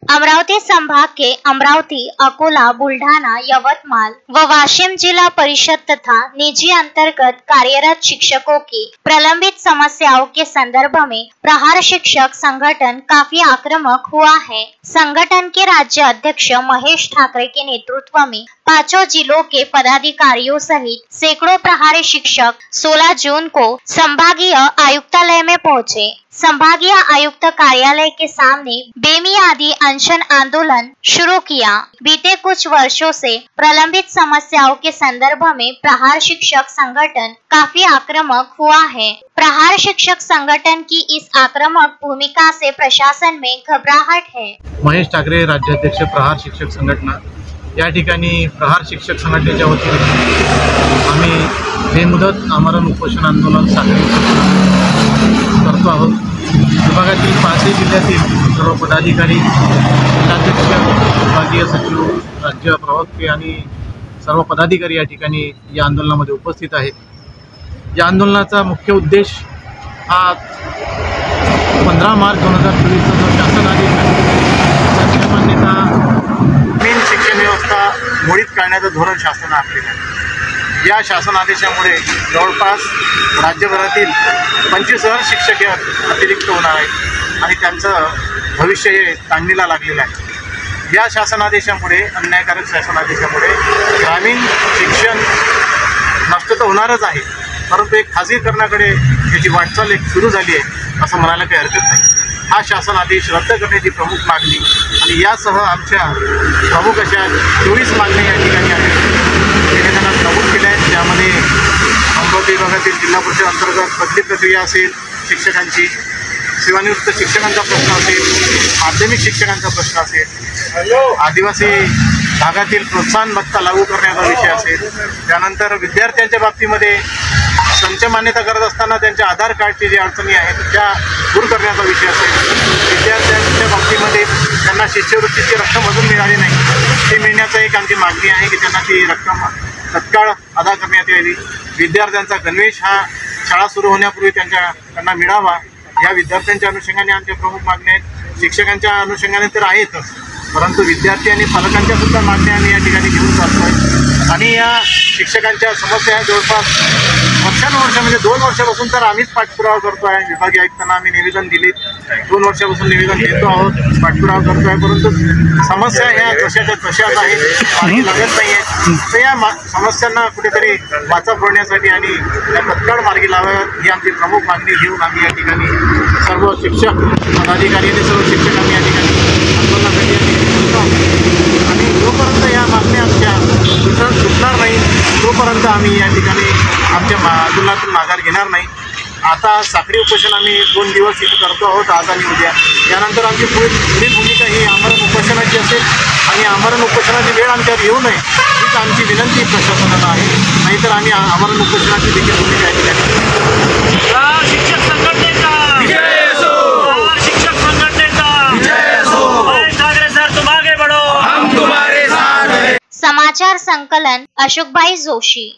अमरावती संभाग के अमरावती, अकोला, बुल्ढाना, यवतमाल व वाशिम जिला परिषद तथा निजी अंतर्गत कार्यरत शिक्षकों की प्रलंबित समस्याओं के संदर्भ में प्रहार शिक्षक संगठन काफी आक्रामक हुआ है। संगठन के राज्य अध्यक्ष महेश ठाकरे के नेतृत्व में 5 जिलों के पदाधिकारियों सहित सैकड़ों प्रहारी शिक्षक 16 जून को संभागीय आयुक्तालय में पहुंचे। संभागीय आयुक्त कार्यालय के सामने बेमियादी अनशन आंदोलन शुरू किया। बीते कुछ वर्षों से प्रलंबित समस्याओं के संदर्भ में प्रहार शिक्षक संगठन काफी आक्रामक हुआ है। प्रहार शिक्षक संगठन की इस आक्रामक भूमिका से प्रशासन में घबराहट है। महेश ठाकरे, राज्याध्यक्ष प्रहार शिक्षक संघटना। या ठिकाणी प्रहार शिक्षक संघटनेच्या वतीने आम्ही बेमुदत आमरण उपोषण आंदोलन साखळी करतो आहोत। विभागातील 5 जिल्ह्यातील सर्व पदाधिकारी, जिल्हाध्यक्ष, विभागीय सचिव, राज्य प्रवक्ते आणि सर्व पदाधिकारी या ठिकाणी या आंदोलनामध्ये उपस्थित आहेत। या आंदोलनाचा मुख्य उद्देश हा 15 मार्च 2024 चा जो शासन आदेश आहे मान्यता मेन शिक्षण व्यवस्था मोडीत काढण्याचं धोरण शासनाने आखलेलं आहे। या शासन आदेशामुळे जवळपास राज्यभरातील 25,000 शिक्षक अतिरिक्त होणार आहेत आणि त्यांचं भविष्य हे ताणणीला लागलेलं आहे। या शासन आदेशामुळे, अन्यायकारक शासन आदेशामुळे ग्रामीण शिक्षण नष्ट तर होणारच आहे, परंतु एक खाजगीकरणाकडे याची वाटचाल एक सुरू झाली आहे असं म्हणायला काही हरकत नाही। हा शासन आदेश रद्द करण्याची प्रमुख मागणी आणि यासह आमच्या प्रमुख अशा 24 मागण्या या ठिकाणी निवेदनात नमूद केल्या आहेत। त्यामध्ये अमरावती विभागातील जिल्हा परिषद अंतर्गत बदली प्रक्रिया असेल, शिक्षकांची सेवानिवृत्त शिक्षकांचा प्रश्न असेल, माध्यमिक शिक्षकांचा प्रश्न असेल, आदिवासी भागातील प्रोत्साहन भत्ता लागू करण्याचा विषय असेल, त्यानंतर विद्यार्थ्यांच्या बाबतीमध्ये संच मान्यता करत असताना त्यांच्या आधार कार्डची जी अडचणी आहेत त्या दूर करण्याचा विषय असेल, विद्यार्थ्यांच्या बाबतीमध्ये त्यांना शिष्यवृत्तीची रक्कम अजून मिळाली नाही ती मिळण्याचा एक आमची मागणी आहे की त्यांना ती रक्कम तत्काळ अदा करण्यात यावी। विद्यार्थ्यांचा गणवेश हा शाळा सुरू होण्यापूर्वी त्यांना मिळावा, या विद्यार्थ्यांच्या अनुषंगाने आमच्या प्रमुख मागण्या आहेत। शिक्षकांच्या अनुषंगाने तर आहेतच, परंतु विद्यार्थी आणि पालकांच्या सुद्धा मागण्या आम्ही या ठिकाणी घेऊन जातो आहे आणि या शिक्षकांच्या समस्या जवळपास वर्षानुवर्ष म्हणजे 2 वर्षापासून तर आम्हीच पाठपुरावा करतो आहे। विभागीय आयुक्तांना आम्ही निवेदन दिले, 2 वर्षापासून निवेदन देतो आहोत, पाठपुरावा करतो आहे, परंतु समस्या ह्या तशाच्या तशाच आहेत, मार्गी लागत नाही आहे। तर या समस्यांना कुठेतरी वाचा फोडण्यासाठी आणि त्या तत्काळ मार्गी लावाव्यात ही आमची प्रमुख मागणी घेऊन आम्ही या ठिकाणी सर्व शिक्षक पदाधिकारी आणि सर्व शिक्षकांनी या ठिकाणी आंदोलनासाठी आणि जोपर्यंत या मागण्या आमच्या सुटणार नाही तोपर्यंत आम्ही या ठिकाणी आमच्या आंदोलनातून माघार घेणार नाही। आता साखळी उपोषण आम्ही 2 दिवस इथे करतो आहोत, आज आणि उद्या। यानंतर आमची पुढील भूमिका ही आमरण उपोषणाची असेल आणि आमरण उपोषणाची वेळ आमच्यावर येऊ नये हीच आमची विनंती प्रशासनाला आहे, नाहीतर आम्ही आमरण उपोषणाची देखील भूमिका या ठिकाणी। शिक्षक संघटनेचा समाचार संकलन अशोकभाई जोशी।